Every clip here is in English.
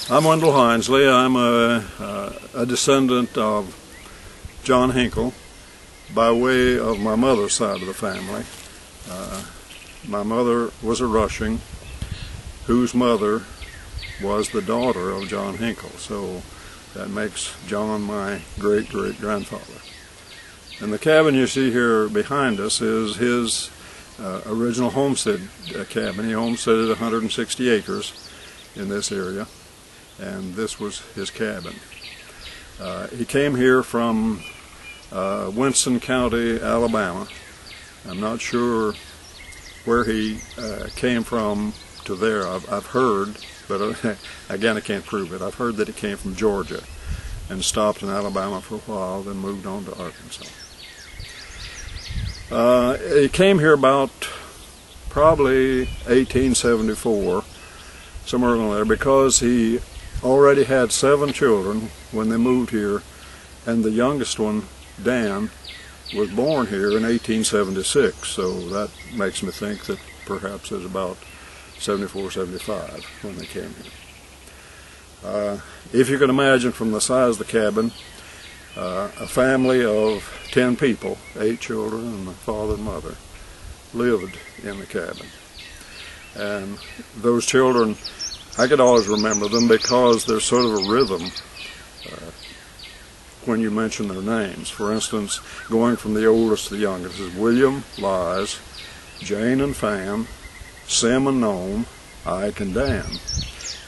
I'm Wendell Hinesley. I'm a descendant of John Hinkle by way of my mother's side of the family. My mother was a Rushing, whose mother was the daughter of John Hinkle, so that makes John my great-great-grandfather. And the cabin you see here behind us is his original homestead cabin. He homesteaded 160 acres in this area, and this was his cabin. He came here from Winston County, Alabama. I'm not sure where he came from to there. I've heard, but again I can't prove it. I've heard that he came from Georgia and stopped in Alabama for a while, then moved on to Arkansas. He came here about probably 1874, somewhere around there, because he already had 7 children when they moved here, and the youngest one, Dan, was born here in 1876, so that makes me think that perhaps it was about 74, 75 when they came here. If you can imagine from the size of the cabin, a family of 10 people, 8 children and the father and mother, lived in the cabin. And those children, I could always remember them because there's sort of a rhythm when you mention their names. For instance, going from the oldest to the youngest is William, Liz, Jane and Fan, Sim and Nome, Ike and Dan.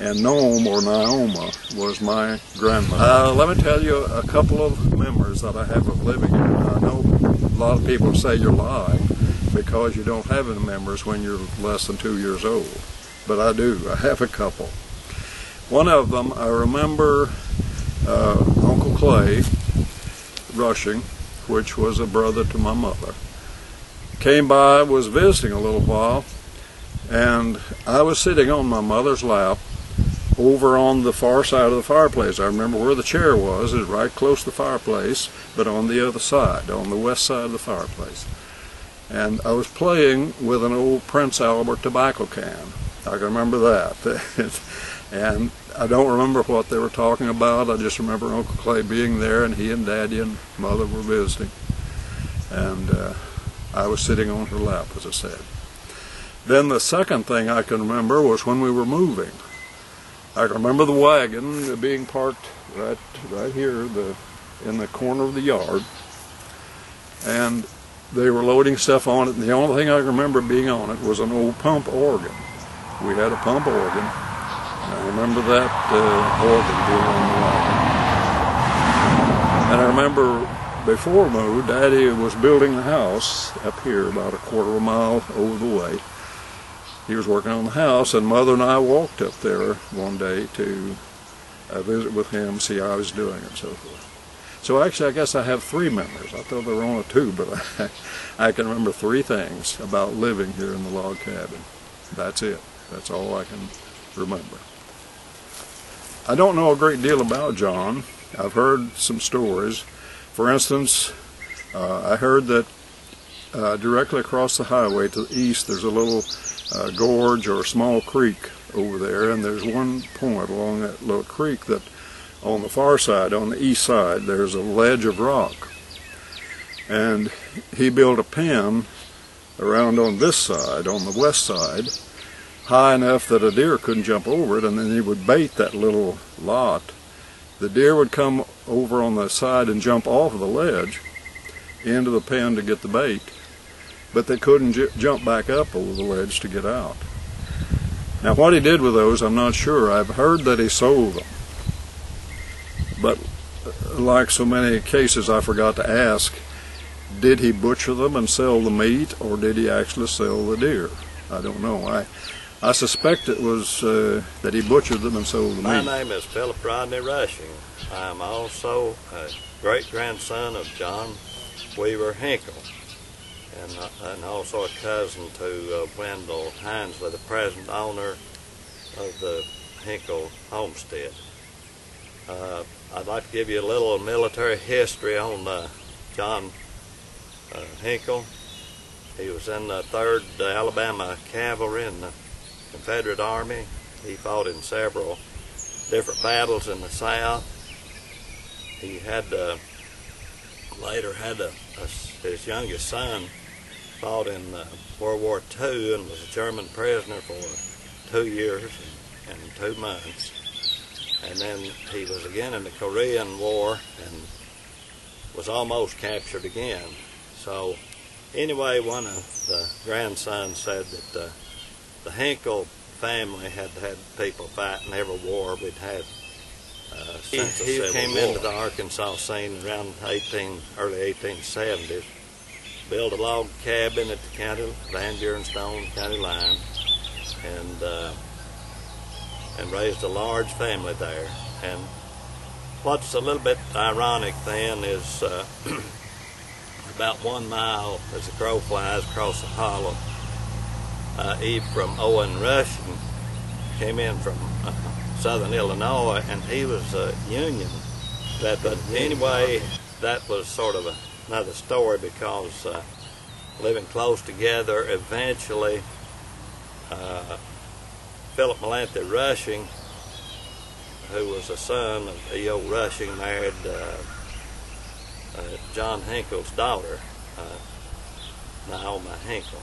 And Nome, or Naoma, was my grandmother. Let me tell you a couple of memories that I have of living here. I know a lot of people say you're lying because you don't have any memories when you're less than 2 years old. But I do. I have a couple. One of them, I remember Uncle Clay Rushing, which was a brother to my mother, came by, was visiting a little while, and I was sitting on my mother's lap over on the far side of the fireplace. I remember where the chair was. It was right close to the fireplace, but on the other side, on the west side of the fireplace. And I was playing with an old Prince Albert tobacco can. I can remember that. And I don't remember what they were talking about. I just remember Uncle Clay being there, and he and Daddy and Mother were visiting. And I was sitting on her lap, as I said. Then the second thing I can remember was when we were moving. I can remember the wagon being parked right here in the corner of the yard, and they were loading stuff on it, and the only thing I remember being on it was an old pump organ. We had a pump organ, and I remember that organ being on the wagon. And I remember before we moved, Daddy was building a house up here about a quarter of a mile over the way. He was working on the house, and Mother and I walked up there one day to visit with him, see how he was doing, and so forth. So actually, I guess I have 3 memories. I thought there were only 2, but I can remember 3 things about living here in the log cabin. That's it. That's all I can remember. I don't know a great deal about John. I've heard some stories. For instance, I heard that directly across the highway to the east, there's a little gorge or a small creek over there, and there's one point along that little creek that on the far side, on the east side, there's a ledge of rock, and he built a pen around on this side, on the west side, high enough that a deer couldn't jump over it, and then he would bait that little lot. The deer would come over on the side and jump off of the ledge into the pen to get the bait, but they couldn't jump back up over the ledge to get out. Now what he did with those, I'm not sure. I've heard that he sold them, but like so many cases, I forgot to ask, did he butcher them and sell the meat, or did he actually sell the deer? I don't know. I suspect it was that he butchered them and sold the meat. My name is Philip Rodney Rushing. I'm also a great-grandson of John Weaver Hinkle, and also a cousin to Wendell Hinesley, the present owner of the Hinkle Homestead. I'd like to give you a little military history on John Hinkle. He was in the 3rd Alabama Cavalry in the Confederate Army. He fought in several different battles in the South. He had later had his youngest son fought in World War II and was a German prisoner for 2 years and 2 months. And then he was again in the Korean War and was almost captured again. So anyway, one of the grandsons said that the Hinkle family had people fighting every war we'd had since he came into the Arkansas scene around early 1870s. Built a log cabin at the County+Van, Buren, County line, and raised a large family there. And what's a little bit ironic then is about 1 mile as the crow flies across the hollow, from Owen Rushing came in from southern Illinois, and he was a Union vet. But anyway, that was sort of another story, because living close together, eventually Philip Melanthi Rushing, who was a son of E.O. Rushing, married John Hinkle's daughter, Naomi Hinkle.